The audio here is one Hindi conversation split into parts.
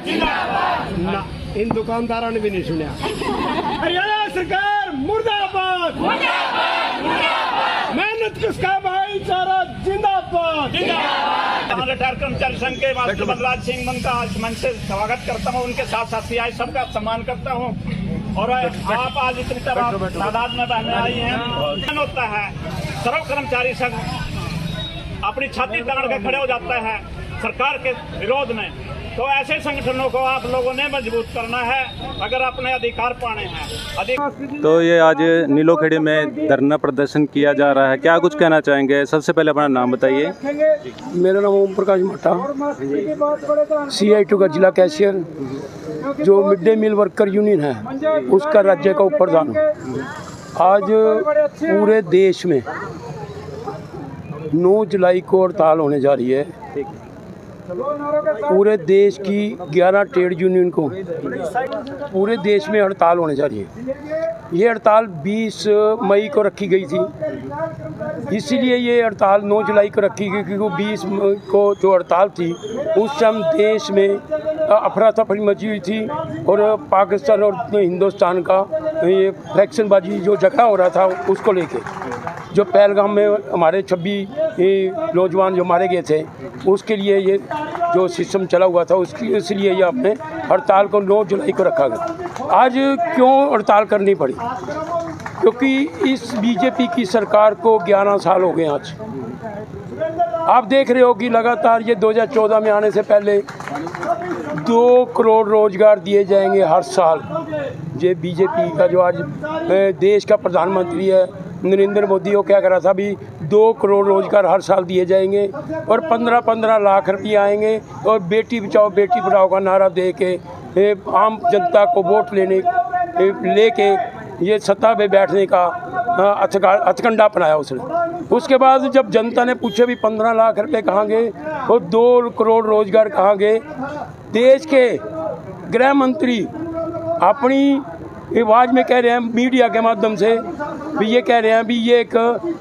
इन दुकानदारों ने भी नहीं सुना। हरियाणा सरकार मुर्दाबाद, मेहनत किसका भाईचारा जिंदाबाद। रिटायर कर्मचारी संघ के मास्टर बलराज सिंह मन का आज मंच से स्वागत करता हूँ। उनके साथ साथ सीआई सबका सम्मान करता हूँ। और आप आज इतनी तादाद में बहने आई हैं। होता है सर्व कर्मचारी संघ अपनी छाती ताड़ के खड़े हो जाता है सरकार के विरोध में। तो ऐसे संगठनों को आप लोगों ने मजबूत करना है अगर अपने अधिकार पाने हैं। तो ये आज नीलोखेड़ी में धरना प्रदर्शन किया जा रहा है, क्या कुछ कहना चाहेंगे? सबसे पहले अपना नाम बताइए। मेरा नाम ओम प्रकाश मट्टा, CI2 का जिला कैशियर, जो mid day meal worker union है उसका राज्य का उप प्रधान। आज पूरे देश में 9 जुलाई को हड़ताल होने जा रही है। पूरे देश की 11 ट्रेड यूनियन को पूरे देश में हड़ताल होने जा रही है। ये हड़ताल 20 मई को रखी गई थी, इसीलिए ये हड़ताल 9 जुलाई को रखी गई क्योंकि 20 मई को जो हड़ताल थी उस टाइम देश में अफरा तफरी मची हुई थी और पाकिस्तान और हिंदुस्तान का ये फ्रैक्शनबाजी जो झगड़ा हो रहा था उसको लेके, जो पहलगाम में हमारे 26 नौजवान जो मारे गए थे उसके लिए ये जो सिस्टम चला हुआ था उसकी, इसलिए ये अपने हड़ताल को 9 जुलाई को रखा गया। आज क्यों हड़ताल करनी पड़ी? क्योंकि इस बीजेपी की सरकार को 11 साल हो गए। आज आप देख रहे हो कि लगातार ये 2014 में आने से पहले 2 करोड़ रोजगार दिए जाएंगे हर साल। ये बीजेपी का जो आज देश का प्रधानमंत्री है नरेंद्र मोदी, वो क्या कर रहा था अभी 2 करोड़ रोजगार हर साल दिए जाएंगे और 15-15 लाख रुपये आएंगे और बेटी बचाओ बेटी पढ़ाओ का नारा दे के आम जनता को वोट लेके ये सत्ता पे बैठने का हथकंडा अपनाया उसने। उसके बाद जब जनता ने पूछे भी 15 लाख रुपये कहाँ गए और 2 करोड़ रोजगार कहाँ गए, देश के गृह मंत्री अपनी आवाज़ में कह रहे हैं मीडिया के माध्यम से भी, ये कह रहे हैं भी ये एक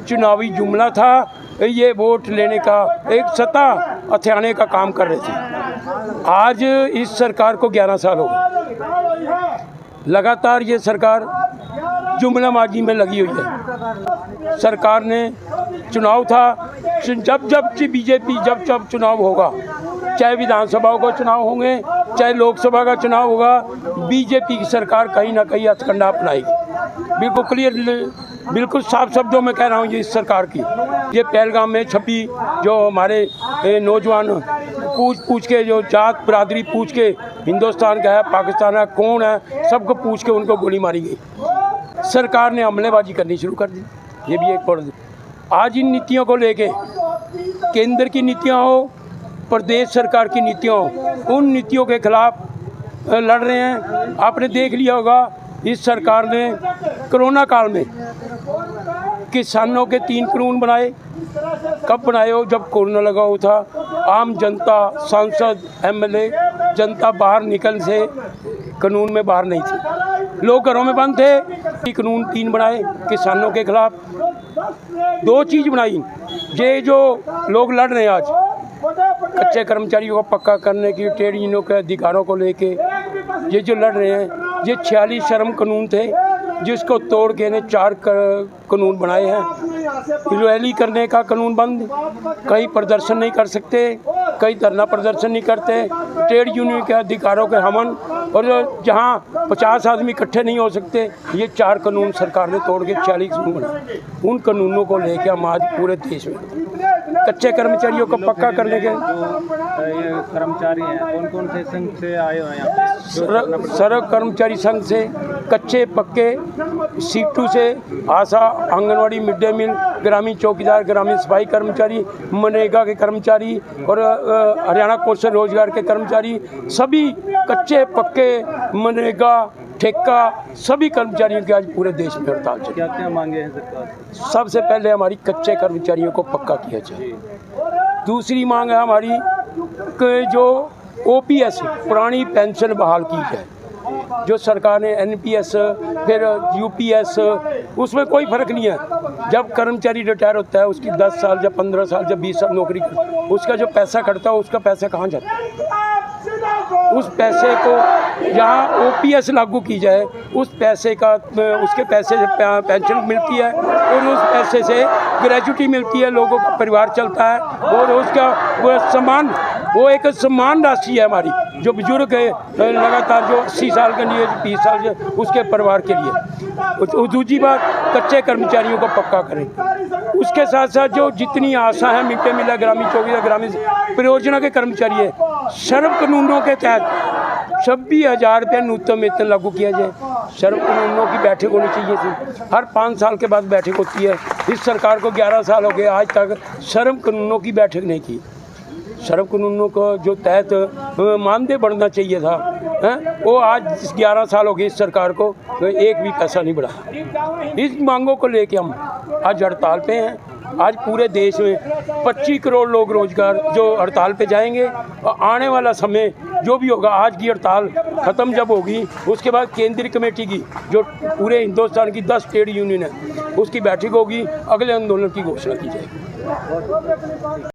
चुनावी जुमला था, ये वोट लेने का एक सत्ता हथियाने का काम कर रहे थे। आज इस सरकार को 11 साल हो गए। लगातार ये सरकार जुमलाबाजी में लगी हुई है। सरकार ने चुनाव था, जब बीजेपी जब चुनाव होगा, चाहे विधानसभा का चुनाव होंगे चाहे लोकसभा का चुनाव होगा, बीजेपी की सरकार कहीं ना कहीं हथकंडा अपनाएगी। बिल्कुल क्लियर, बिल्कुल साफ शब्दों में कह रहा हूँ ये इस सरकार की। ये पहलगाम में 26 जो हमारे नौजवान पूछ के, जो जात बरादरी पूछ के हिंदुस्तान का है पाकिस्तान है कौन है सबको पूछ के उनको गोली मारी गई। सरकार ने हमलेबाजी करनी शुरू कर दी। ये भी एक पड़ आज इन नीतियों को लेके, केंद्र की नीतियाँ हो प्रदेश सरकार की नीतियाँ हो, उन नीतियों के खिलाफ लड़ रहे हैं। आपने देख लिया होगा इस सरकार ने कोरोना काल में किसानों के 3 कानून बनाए। कब बनाए हो? जब कोरोना लगा हुआ था। आम जनता, सांसद, MLA जनता बाहर निकल से कानून में बाहर नहीं थी, लोग घरों में बंद थे। कानून 3 बनाए किसानों के खिलाफ। 2 चीज़ बनाई, ये जो लोग लड़ रहे हैं आज कच्चे कर्मचारियों को पक्का करने की, ट्रेड यूनियनों के अधिकारों को लेके ये जो लड़ रहे हैं, ये 46 श्रम कानून थे जिसको तोड़ के ने 4 कानून बनाए हैं। रैली करने का कानून बंद, कहीं प्रदर्शन नहीं कर सकते, कहीं धरना प्रदर्शन नहीं करते, ट्रेड यूनियन के अधिकारों के हमन, और जहां 50 आदमी इकट्ठे नहीं हो सकते, ये 4 कानून सरकार ने तोड़ के 40 कानून बनाए। उन कानूनों को लेकर हम आज पूरे देश में कच्चे कर्मचारियों को पक्का करने के ये कर्मचारी हैं कौन कौन से संघ से आए हुए हैं? सर्व कर्मचारी संघ से, कच्चे पक्के, C2 से, आशा, आंगनवाड़ी, मिड डे मील, ग्रामीण चौकीदार, ग्रामीण सफाई कर्मचारी, मनरेगा के कर्मचारी और हरियाणा कौशल रोजगार के कर्मचारी, सभी कच्चे पक्के, मनरेगा, ठेका, सभी कर्मचारियों की आज पूरे देश में हड़ताल चल। क्या क्या मांगे हैं सरकार? सबसे पहले हमारी कच्चे कर्मचारियों को पक्का किया जाए। दूसरी मांग है हमारी कि जो OPS पुरानी पेंशन बहाल की जाए। जो सरकार ने NPS फिर UPS, उसमें कोई फ़र्क नहीं है। जब कर्मचारी रिटायर होता है उसकी 10 साल जब 15 साल जब 20 साल नौकरी कर, उसका जो पैसा कटता है उसका पैसा कहाँ जाता है? उस पैसे को जहाँ OPS लागू की जाए, उस पैसे का उसके पैसे से पेंशन मिलती है और उस पैसे से ग्रेजुटी मिलती है, लोगों का परिवार चलता है और उसका वो एक समान राशि है हमारी, जो बुजुर्ग है लगातार जो 80 साल के लिए 20 साल के उसके परिवार के लिए। दूसरी बात, कच्चे कर्मचारियों को पक्का करें। उसके साथ साथ जो जितनी आशा है मिड डे मील ग्रामीण 24 ग्रामीण परियोजना के कर्मचारी है, सर्व कानूनों के तहत 26,000 रुपये न्यूनतम वेतन लागू किया जाए। सर्व कानूनों की बैठक होनी चाहिए थी, हर 5 साल के बाद बैठक होती है। इस सरकार को 11 साल हो गए, आज तक सर्व कानूनों की बैठक नहीं की। सर्व कानूनों को जो तहत मानदेय बढ़ना चाहिए था वो आज 11 साल हो गए इस सरकार को, एक भी पैसा नहीं बढ़ा। इस मांगों को लेके हम आज हड़ताल पे हैं। आज पूरे देश में 25 करोड़ लोग रोजगार जो हड़ताल पे जाएंगे और आने वाला समय जो भी होगा, आज की हड़ताल ख़त्म जब होगी उसके बाद केंद्रीय कमेटी की जो पूरे हिंदुस्तान की 10 ट्रेड यूनियन है उसकी बैठक होगी, अगले आंदोलन की घोषणा की जाएगी।